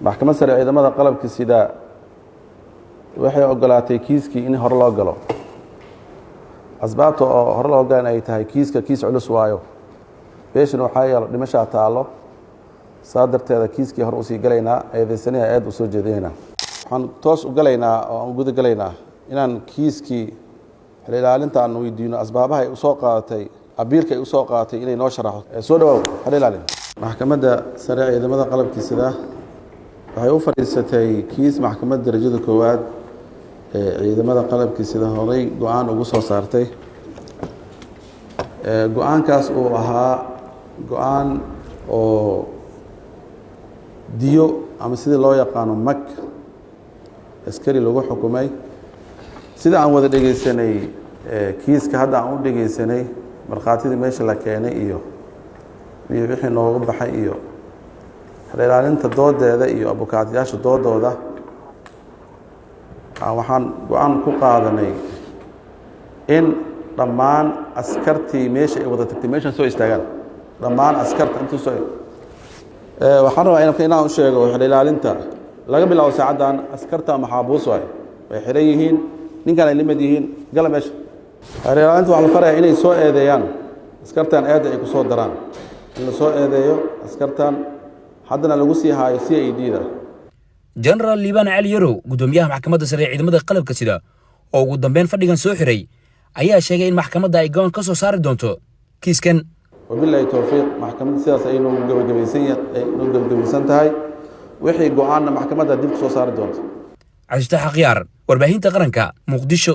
محكمة سرية إذا ماذا قلب كسيدا وحي أقلاتي كيسكي إني هرلا قلو أسبابته هرلا قلنا أي تهي كيس علوس وايو بيش إنه حايا لمشا تعالو صادرت هذا كيسكي هرؤسي قلينا إذا سنة عيد وسوء جدينا حن توس قلينا وقود قلينا إنان كيسكي حليلالنتا أنه يدينا أسبابها أسوقاتي أبيلك أسوقاتي إني نوشرحه سودو حليلالين محكمة سرية إذا ماذا قلب كسيدا waxay u fadhiisatay kiis maxkamadda darajada koowaad ciidamada qalabkiisa horay go'aan ugu soo saartay go'aankaas uu ahaa go'aan oo diyo ama sidii loo yaqaano mag askari lagu xukumay sida aan wada dhageysanay kiiska hadda aan u dhageysanay marxaatidii meesha la keenay iyo wixii nooga baxay iyo ilaalinta doodeeda iyo abukaatiyaasha doodooda waxaan go'aan ku qaadanay in dhammaan askartii meesha ay wada tagtay meeshan soo istaagaan dhammaan askarta inta soo waxaan rabaa inaan u sheego ilaalinta laga bilaabo saacadan askarta maxaabuus way xiran yihiin ninkan ay limad yihiin gala meesha ilaalinta waxa la farayaa inay soo eedeeyaan askartan eeda ay ku soo daraan in la soo eedeeyo askartan haddana lagu sii haayo CID-da General Liban Ali Yaro gudoomiyaha maxkamadda sare ciidamada qalabka sida oo ugu dambeyn fadhigan soo xiray ayaa sheegay in maxkamadda ay go'aan ka soo saari doonto kiiskan wabillahi tawfiiq maxkamadda sidaas ay inuu gabagabeysan tahay wixii go'aanna maxkamadda dib soo saari doonto Cabditax Aqyaar warbaahinta qaranka Muqdisho